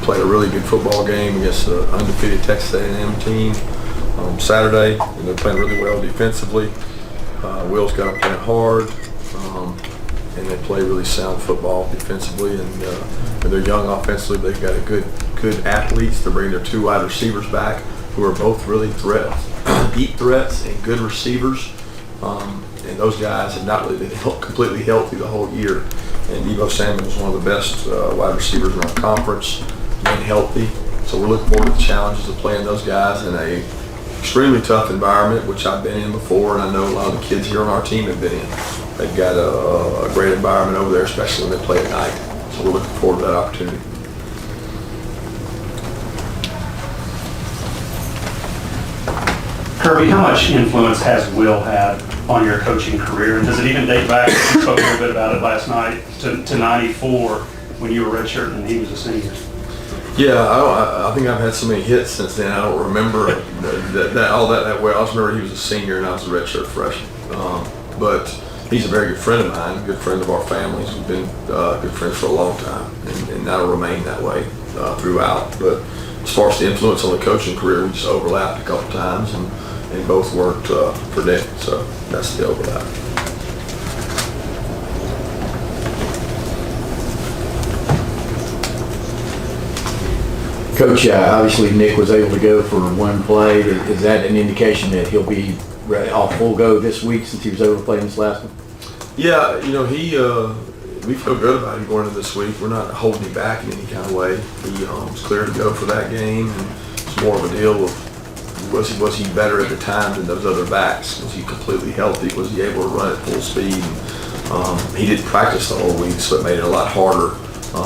played a really good football game against the undefeated Texas A&M team on Saturday, and they're playing really well defensively. Will's got them playing hard, and they play really sound football defensively, and they're young offensively. They've got a good athletes. They're bringing their 2 wide receivers back, who are both really threats, deep threats and good receivers. And those guys have not really been completely healthy the whole year. And Deebo Samuel is one of the best wide receivers in our conference, being healthy. So we're looking forward to the challenges of playing those guys in a extremely tough environment, which I've been in before, and I know a lot of the kids here on our team have been in. They've got a great environment over there, especially when they play at night. So we're looking forward to that opportunity. Kirby, how much influence has Will had on your coaching career? And does it even date back, we spoke a little bit about it last night, to 94 when you were redshirt and he was a senior? Yeah, I think I've had so many hits since then. I don't remember that well. I just remember he was a senior and I was a redshirt freshman. But he's a very good friend of mine, a good friend of our families. We've been good friends for a long time, and that'll remain that way throughout. But as far as the influence on the coaching career, we just overlapped a couple times and both worked for Nick, so that's the overlap. Coach, obviously Nick was able to go for one play. Is that an indication that he'll be off full go this week since he was able to play in this last one? Yeah, we feel good about him going into this week. We're not holding him back in any kind of way. He was clear to go for that game, and it's more of a deal of was he better at the time than those other backs? Was he completely healthy? Was he able to run at full speed? He didn't practice the whole week, so it made it a lot harder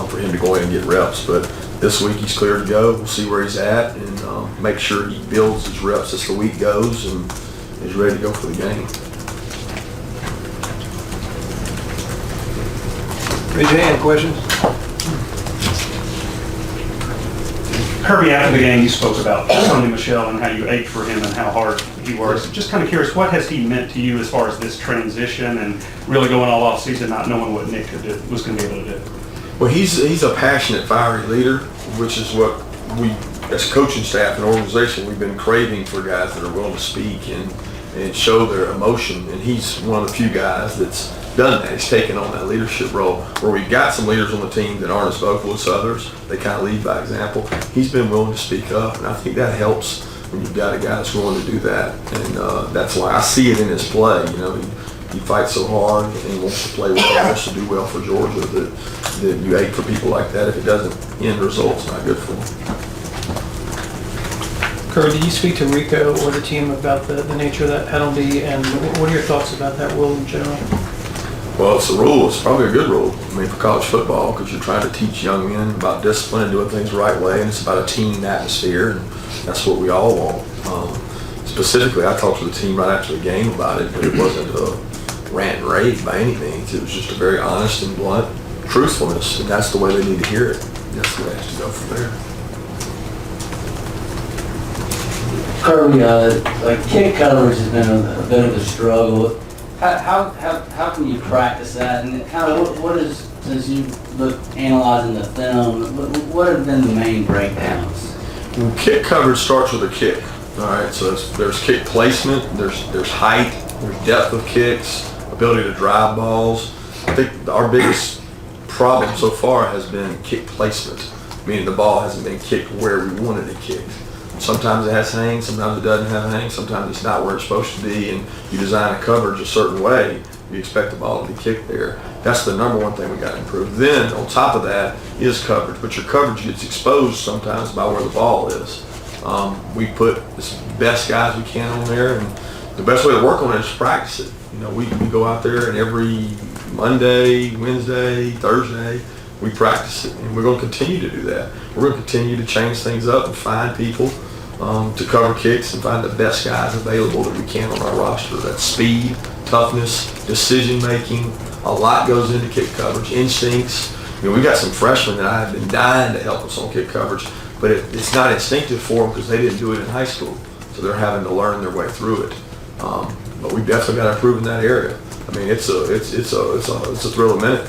for him to go in and get reps. But this week he's clear to go. We'll see where he's at and make sure he builds his reps as the week goes and is ready to go for the game. Raise your hand, questions? Kirby, after the game, you spoke about Tony Michelle and how you ached for him and how hard he works. Just kind of curious, what has he meant to you as far as this transition and really going all off season, not knowing what Nick was going to be able to do? Well, he's a passionate, fiery leader, which is what we, as coaching staff and organization, we've been craving for guys that are willing to speak and show their emotion. And he's one of the few guys that's done that. He's taken on that leadership role where we've got some leaders on the team that aren't as vocal as others. They kind of lead by example. He's been willing to speak up, and I think that helps when you've got a guy that's willing to do that. And that's why I see it in his play. He fights so hard and he wants to play well, wants to do well for Georgia, that you ache for people like that. If it doesn't end results, not good for them. Kirby, did you speak to Rico or the team about the nature of that penalty, and what are your thoughts about that rule in general? Well, it's a rule. It's probably a good rule. I mean, for college football, because you're trying to teach young men about discipline and doing things the right way, and it's about a team atmosphere, and that's what we all want. Specifically, I talked to the team right after the game about it, but it wasn't a rant and rave by any means. It was just a very honest and blunt truthfulness, and that's the way they need to hear it. That's the way it has to go from there. Kirby, kick coverage has been a bit of a struggle. How can you practice that, and what is, since you look analyzing the film, what have been the main breakdowns? Well, kick coverage starts with a kick. All right, so there's kick placement, there's height, there's depth of kicks, ability to drive balls. I think our biggest problem so far has been kick placement, meaning the ball hasn't been kicked where we wanted it kicked. Sometimes it has hang, sometimes it doesn't have hang, sometimes it's not where it's supposed to be, and you design a coverage a certain way, you expect the ball to be kicked there. That's the number one thing we got to improve. Then, on top of that, is coverage, but your coverage gets exposed sometimes by where the ball is. We put the best guys we can on there, and the best way to work on it is to practice it. We go out there, and every Monday, Wednesday, Thursday, we practice it, and we're going to continue to do that. We're going to continue to change things up and find people to cover kicks and find the best guys available that we can on our roster. That's speed, toughness, decision making. A lot goes into kick coverage, instincts. We've got some freshmen that I have been dying to help us on kick coverage, but it's not instinctive for them because they didn't do it in high school, so they're having to learn their way through it. But we've definitely got to improve in that area. I mean, it's a thrill a minute.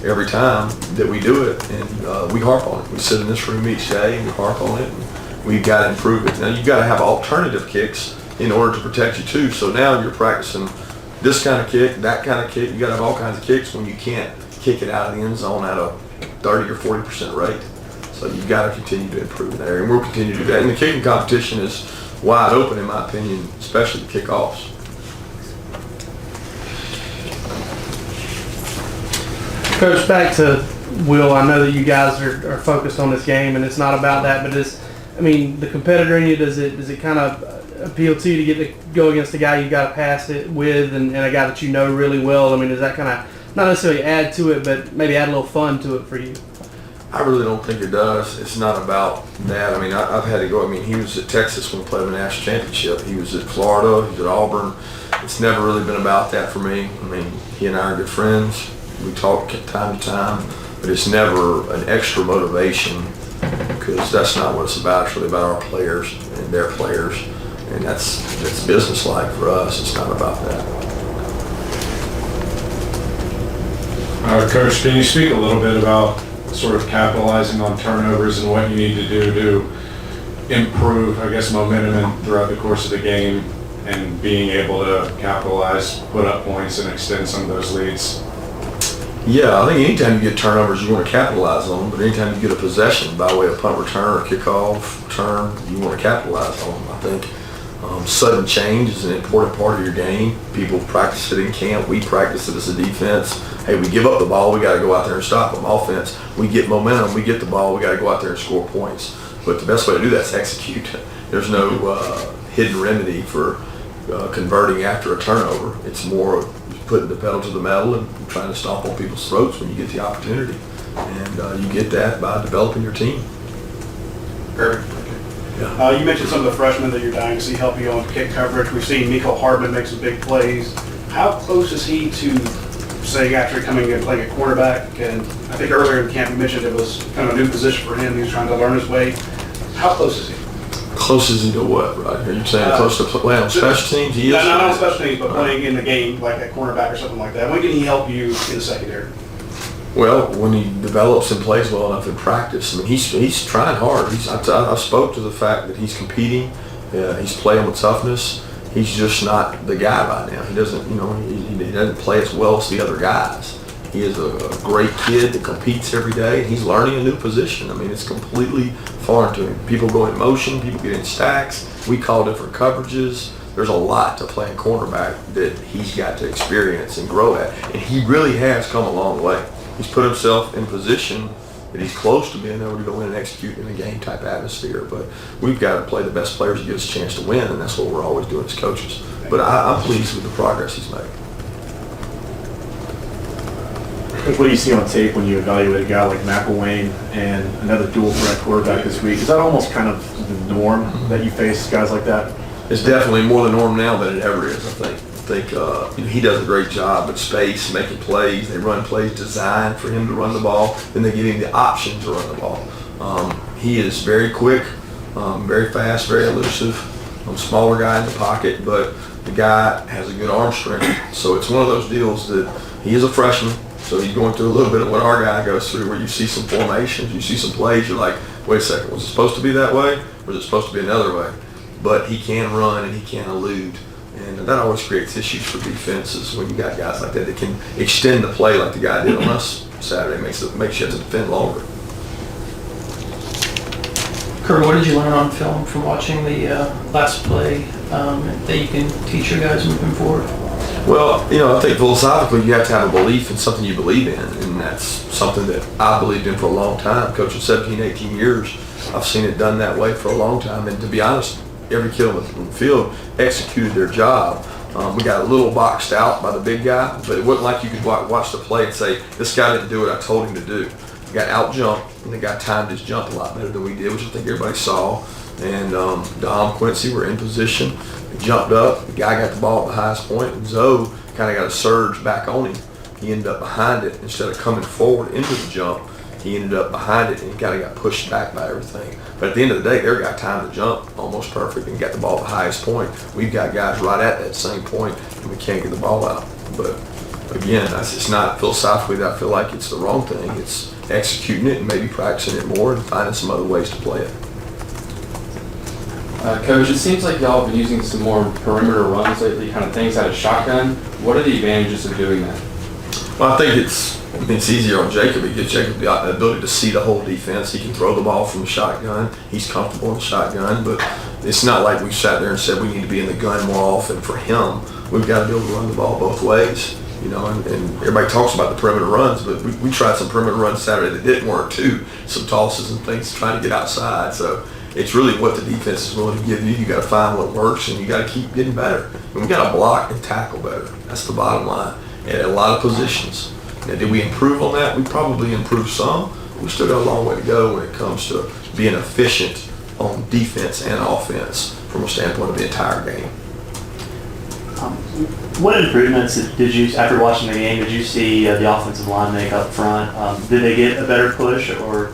every time that we do it, and we harp on it. We sit in this room each day and we harp on it, and we've got to improve it. Now you've got to have alternative kicks in order to protect you too. So now you're practicing this kind of kick, that kind of kick. You got to have all kinds of kicks when you can't kick it out of the end zone at a 30 or 40% rate. So you've got to continue to improve in that area, and we'll continue to do that. And the kicking competition is wide open, in my opinion, especially the kickoffs. Coach, back to Will, I know that you guys are focused on this game, and it's not about that, but the competitor in you, does it kind of appeal to you to get to go against a guy you got to pass it with and a guy that you know really well? I mean, does that kind of not necessarily add to it, but maybe add a little fun to it for you? I really don't think it does. It's not about that. I mean, I've had to go. I mean, he was at Texas when we played in the national championship. He was at Florida. He was at Auburn. It's never really been about that for me. I mean, he and I are good friends. We talk time to time, but it's never an extra motivation because that's not what it's about. It's really about our players and their players, and that's business-like for us. It's not about that. Coach, can you speak a little bit about sort of capitalizing on turnovers and what you need to do to improve, I guess, momentum throughout the course of the game and being able to capitalize, put up points, and extend some of those leads? Yeah, I think anytime you get turnovers, you want to capitalize on them. But anytime you get a possession by way of punt return or kickoff return, you want to capitalize on them. I think sudden change is an important part of your game. People practice it in camp. We practice it as a defense. Hey, we give up the ball, we got to go out there and stop them. Offense, we get momentum, we get the ball, we got to go out there and score points. But the best way to do that is execute. There's no hidden remedy for converting after a turnover. It's more putting the pedal to the metal and trying to stomp on people's throats when you get the opportunity. And you get that by developing your team. Kirby. Yeah. You mentioned some of the freshmen that you're dying to see help you on kick coverage. We've seen Miko Hardman make some big plays. How close is he to, say, after coming and playing a cornerback? And I think earlier in camp you mentioned it was kind of a new position for him. He was trying to learn his way. How close is he? Close is he to what, right? Are you saying close to playing on special teams? He is. Not on special teams, but playing in the game like a cornerback or something like that. When can he help you in the secondary? Well, when he develops and plays well enough in practice, I mean, he's trying hard. I spoke to the fact that he's competing. He's playing with toughness. He's just not the guy right now. He doesn't, he doesn't play as well as the other guys. He is a great kid that competes every day. He's learning a new position. I mean, it's completely foreign to him. People go in motion. People get in stacks. We call different coverages. There's a lot to playing cornerback that he's got to experience and grow at. And he really has come a long way. He's put himself in position that he's close to being able to go in and execute in a game type atmosphere. But we've got to play the best players to give us a chance to win, and that's what we're always doing as coaches. But I'm pleased with the progress he's made. What do you see on tape when you evaluate a guy like McIlwain and another dual threat quarterback this week? Is that almost kind of the norm that you face guys like that? It's definitely more the norm now than it ever is, I think he does a great job at space, making plays. They run plays designed for him to run the ball, then they give him the option to run the ball. He is very quick, very fast, very elusive. Smaller guy in the pocket, but the guy has a good arm strength. So it's one of those deals that he is a freshman, so he's going through a little bit of what our guy goes through, where you see some formations, you see some plays, you're like, wait a second, was it supposed to be that way, or was it supposed to be another way? But he can run and he can elude. And that always creates issues for defenses when you got guys like that can extend the play like the guy did on us Saturday. Makes you have to defend longer. Kirby, what did you learn on film from watching the last play that you can teach your guys moving forward? Well, I think philosophically you have to have a belief in something you believe in, and that's something that I believed in for a long time. Coaching 17, 18 years, I've seen it done that way for a long time. And to be honest, every kid on the field executed their job. We got a little boxed out by the big guy, but it wasn't like you could watch the play and say, this guy didn't do what I told him to do. He got out-jumped, and the guy timed his jump a lot better than we did, which I think everybody saw. And Dom, Quincy were in position. He jumped up. The guy got the ball at the highest point, and Zoe kind of got a surge back on him. He ended up behind it. Instead of coming forward into the jump, he ended up behind it, and he kind of got pushed back by everything. But at the end of the day, their guy timed the jump almost perfect and got the ball at the highest point. We've got guys right at that same point, and we can't get the ball out. But again, it's not philosophically that I feel like it's the wrong thing. It's executing it and maybe practicing it more and finding some other ways to play it. Coach, it seems like y'all have been using some more perimeter runs lately, kind of things out of shotgun. What are the advantages of doing that? Well, I think it's easier on Jacob. It gives Jacob the ability to see the whole defense. He can throw the ball from the shotgun. He's comfortable in the shotgun, but it's not like we sat there and said we need to be in the gun more often. For him, we've got to be able to run the ball both ways. You know, and everybody talks about the perimeter runs, but we tried some perimeter runs Saturday that didn't work too. Some tosses and things trying to get outside. So it's really what the defense is willing to give you. You got to find what works, and you got to keep getting better. And we got to block and tackle better. That's the bottom line. At a lot of positions. Now, did we improve on that? We probably improved some. We still got a long way to go when it comes to being efficient on defense and offense from a standpoint of the entire game. What improvements did you, after watching the game, did you see the offensive line make up front? Did they get a better push, or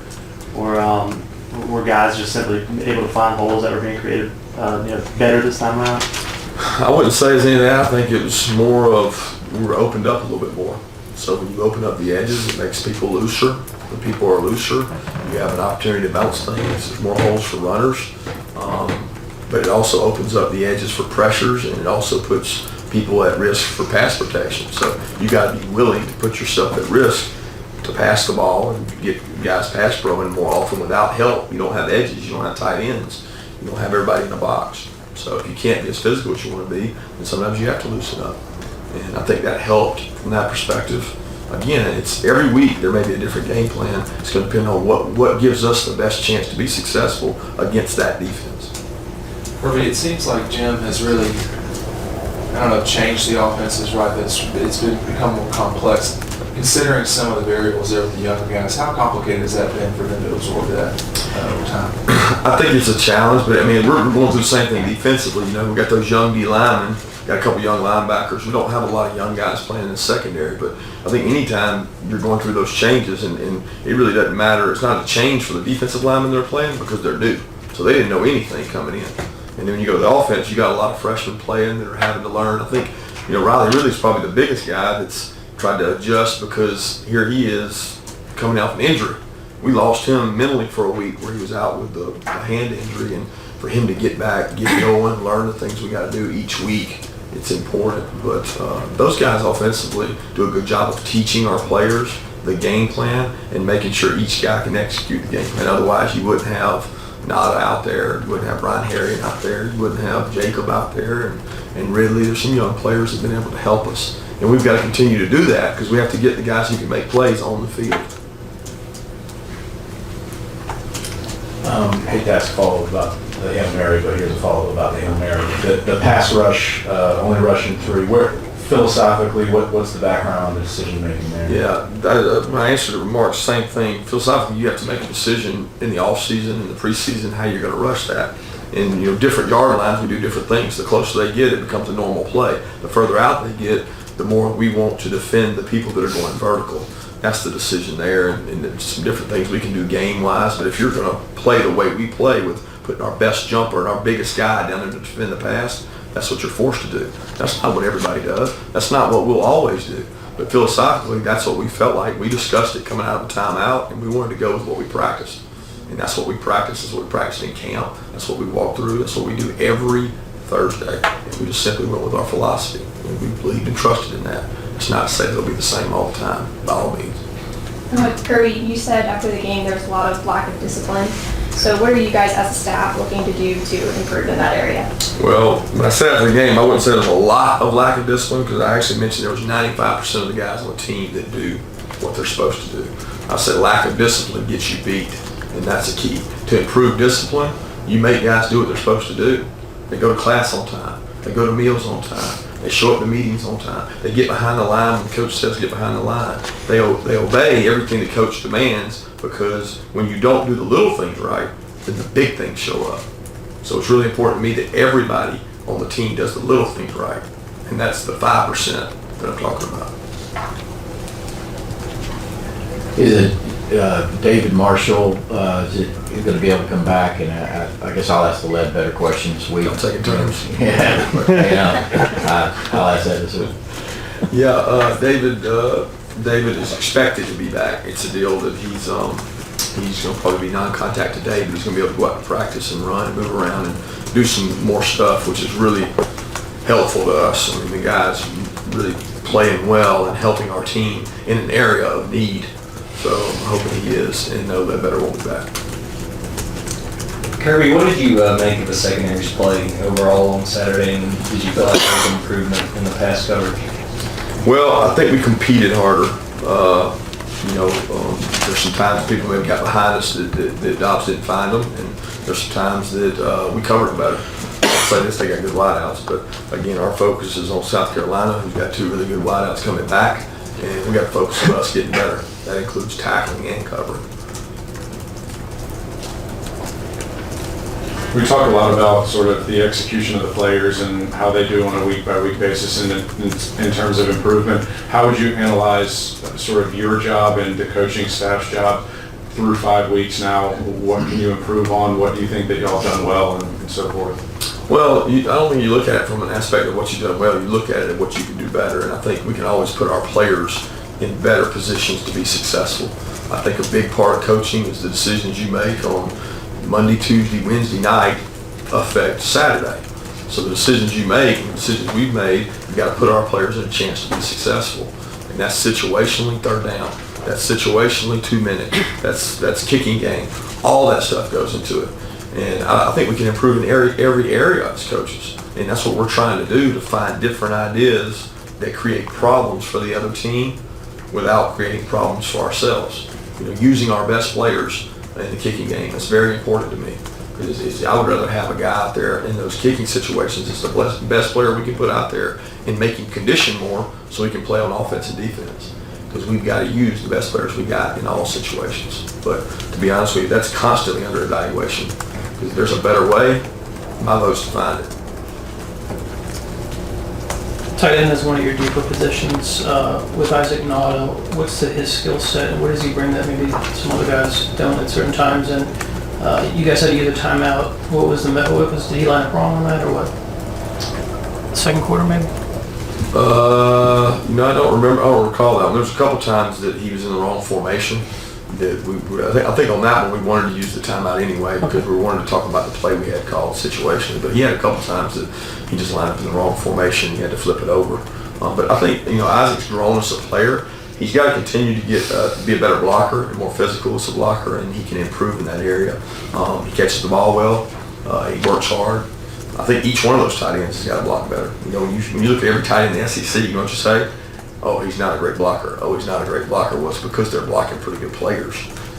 were guys just simply able to find holes that were being created better this time around? I wouldn't say it's any of that. I think it was more of we were opened up a little bit more. So when you open up the edges, it makes people looser. When people are looser, you have an opportunity to bounce things. There's more holes for runners. But it also opens up the edges for pressures, and it also puts people at risk for pass protection. So you got to be willing to put yourself at risk to pass the ball and get guys pass proing more often without help. You don't have edges, you don't have tight ends, you don't have everybody in the box. So if you can't be as physical as you want to be, then sometimes you have to loosen up. And I think that helped from that perspective. Again, it's every week there may be a different game plan. It's going to depend on what gives us the best chance to be successful against that defense. Kirby, it seems like Jim has really, I don't know, changed the offense is right, but it's become more complex. Considering some of the variables there with the younger guys, how complicated has that been for them to absorb that over time? I think it's a challenge, but I mean, we're going through the same thing defensively. You know, we got those young D linemen, got a couple young linebackers. We don't have a lot of young guys playing in the secondary, but I think anytime you're going through those changes, and it really doesn't matter. It's not a change for the defensive linemen they're playing because they're new. So they didn't know anything coming in. And then when you go to the offense, you got a lot of freshmen playing that are having to learn. I think, you know, Riley really is probably the biggest guy that's tried to adjust because here he is coming off an injury. We lost him mentally for a week where he was out with the hand injury, and for him to get back, get going, learn the things we got to do each week, it's important. But those guys offensively do a good job of teaching our players the game plan and making sure each guy can execute the game plan. Otherwise, you wouldn't have Nada out there, you wouldn't have Brian Harriet out there, you wouldn't have Jacob out there, and Ridley. There's some young players that have been able to help us. And we've got to continue to do that because we have to get the guys who can make plays on the field. I hate to ask a follow-up about the Hail Mary, but here's a follow-up about the Hail Mary. The pass rush, only rushing 3. Where philosophically, what's the background on the decision-making there? Yeah, when I answered the remarks, same thing. Philosophically, you have to make a decision in the off-season and the preseason how you're going to rush that. In different yard lines, we do different things. The closer they get, it becomes a normal play. The further out they get, the more we want to defend the people that are going vertical. That's the decision there, and there's some different things we can do game-wise. But if you're going to play the way we play with putting our best jumper and our biggest guy down there to defend the pass, that's what you're forced to do. That's not what everybody does. That's not what we'll always do. But philosophically, that's what we felt like. We discussed it coming out of the timeout, and we wanted to go with what we practiced. And that's what we practice. That's what we practiced in camp. That's what we walk through. That's what we do every Thursday. And we just simply went with our philosophy. And we believed and trusted in that. It's not to say it'll be the same all the time, by all means. Kirby, you said after the game there was a lot of lack of discipline. So what are you guys as a staff looking to do to improve in that area? Well, when I said after the game, I wouldn't say there's a lot of lack of discipline because I actually mentioned there was 95% of the guys on the team that do what they're supposed to do. I said lack of discipline gets you beat, and that's a key. To improve discipline, you make guys do what they're supposed to do. They go to class on time. They go to meals on time. They show up to meetings on time. They get behind the line when the coach says get behind the line. They obey everything the coach demands because when you don't do the little things right, then the big things show up. So it's really important to me that everybody on the team does the little things right. And that's the 5% that I'm talking about. Is it David Marshall, is it going to be able to come back? And I guess I'll ask the Ledbetter question this week. I'm taking turns. Yeah, I'll ask that this week. David is expected to be back. It's a deal that he's going to probably be non-contact today, but he's going to be able to go out and practice and run and move around and do some more stuff, which is really helpful to us. I mean, the guy's really playing well and helping our team in an area of need. So I'm hoping he is, and know that better won't be back. Kirby, what did you make of the secondary's play overall on Saturday, and did you feel like there was an improvement in the pass coverage? Well, I think we competed harder. There's some times people maybe got behind us that Dobbs didn't find them, and there's some times that we covered them better. I'll say this, they got good wideouts, but again, our focus is on South Carolina, who's got 2 really good wideouts coming back, and we got to focus on us getting better. That includes tackling and covering. We talk a lot about sort of the execution of the players and how they do on a week-by-week basis in terms of improvement. How would you analyze sort of your job and the coaching staff's job through 5 weeks now? What can you improve on? What do you think that y'all have done well and so forth? Well, I don't think you look at it from an aspect of what you've done well. You look at it at what you can do better, and I think we can always put our players in better positions to be successful. I think a big part of coaching is the decisions you make on Monday, Tuesday, Wednesday night affect Saturday. So the decisions you make and the decisions we've made, you've got to put our players in a chance to be successful. And that's situationally 3rd down. That's situationally 2 minutes. That's kicking game. All that stuff goes into it. And I think we can improve in every area as coaches. And that's what we're trying to do, to find different ideas that create problems for the other team without creating problems for ourselves. Using our best players in the kicking game. It's very important to me. I would rather have a guy out there in those kicking situations. It's the best player we can put out there and make him condition more so he can play on offense and defense. Because we've got to use the best players we got in all situations. But to be honest with you, that's constantly under evaluation. Because if there's a better way, my vote's to find it. Tight end is one of your deeper positions with Isaac Nauta. What's his skill set, and what does he bring that maybe some other guys don't at certain times? And you guys had to get a timeout. Did he line up wrong on that, or what? Second quarter, maybe? No, I don't remember. I don't recall that one. There was a couple times that he was in the wrong formation. That I think on that one we wanted to use the timeout anyway because we wanted to talk about the play we had called situationally. But he had a couple times that he just lined up in the wrong formation. He had to flip it over. But I think Isaac's grown as a player. He's got to continue to get be a better blocker and more physical as a blocker, and he can improve in that area. He catches the ball well. He works hard. I think each one of those tight ends has got to block better. When you look at every tight end in the SEC, you know what you say? Oh, he's not a great blocker. Oh, he's not a great blocker. Well, it's because they're blocking pretty good players.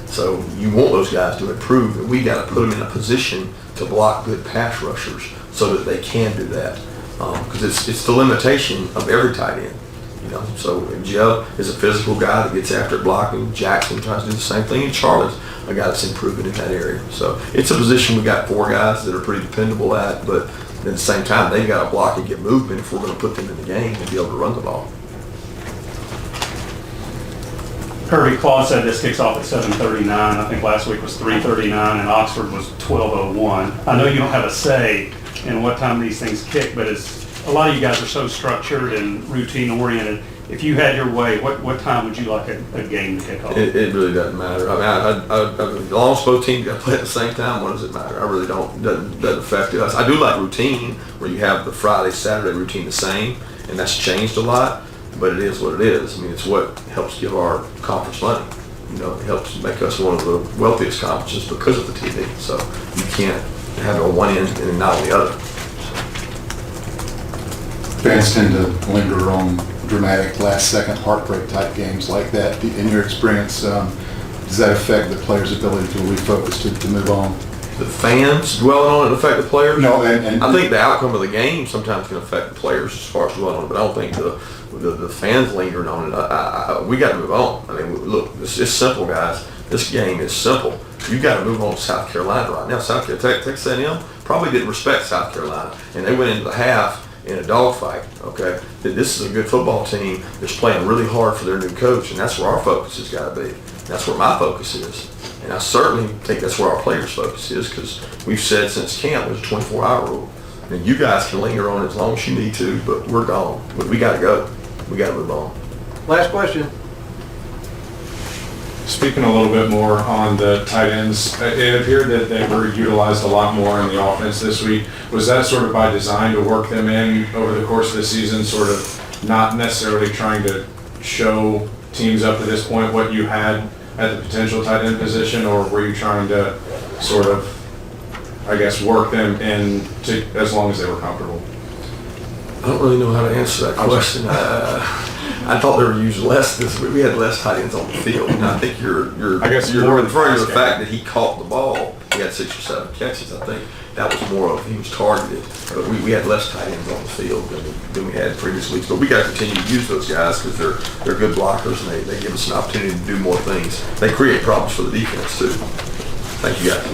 So you want those guys to improve, and we got to put them in a position to block good pass rushers so that they can do that. Because it's the limitation of every tight end. So Chubb is a physical guy that gets after blocking. Jackson tries to do the same thing, and Charlie's a guy that's improving in that area. So it's a position we got 4 guys that are pretty dependable at, but at the same time, they've got to block and get movement if we're going to put them in the game and be able to run the ball. Kirby, Claude said this kicks off at 7:39. I think last week was 3:39, and Oxford was 12:01. I know you don't have a say in what time these things kick, but a lot of you guys are so structured and routine-oriented. If you had your way, what time would you like a game to kick off? It really doesn't matter. I mean, as long as both teams got to play at the same time, what does it matter? I really don't. Doesn't affect us. I do like routine, where you have the Friday, Saturday routine the same, and that's changed a lot. But it is what it is. I mean, it's what helps give our conference money. It helps make us one of the wealthiest conferences because of the TV. So you can't have it on one end and not on the other. Fans tend to linger on dramatic last-second heartbreak type games like that. In your experience, does that affect the players' ability to refocus, to move on? The fans dwelling on it affect the players? No, and I think the outcome of the game sometimes can affect the players as far as dwelling on it, but I don't think the fans lingering on it. We got to move on. I mean, look, it's simple, guys. This game is simple. You got to move on to South Carolina right now. Texas A&M probably didn't respect South Carolina, and they went into the half in a dogfight. Okay, this is a good football team that's playing really hard for their new coach, and that's where our focus has got to be. That's where my focus is, and I certainly think that's where our players' focus is, because we've said since camp there's a 24-hour rule. And you guys can linger on it as long as you need to, but we're gone. We got to go. we got to move on. Last question. Speaking a little bit more on the tight ends, it appeared that they were utilized a lot more in the offense this week. Was that sort of by design to work them in over the course of the season, sort of not necessarily trying to show teams up to this point what you had at the potential tight end position, or were you trying to sort of, I guess, work them in to, as long as they were comfortable? I don't really know how to answer that question. I thought they were used less this week. We had less tight ends on the field. And I think you're referring to the fact that he caught the ball. He had 6 or 7 catches. I think that was more of he was targeted. But we had less tight ends on the field than we had in previous weeks. But we got to continue to use those guys because they're good blockers and they give us an opportunity to do more things. They create problems for the defense too. Thank you guys.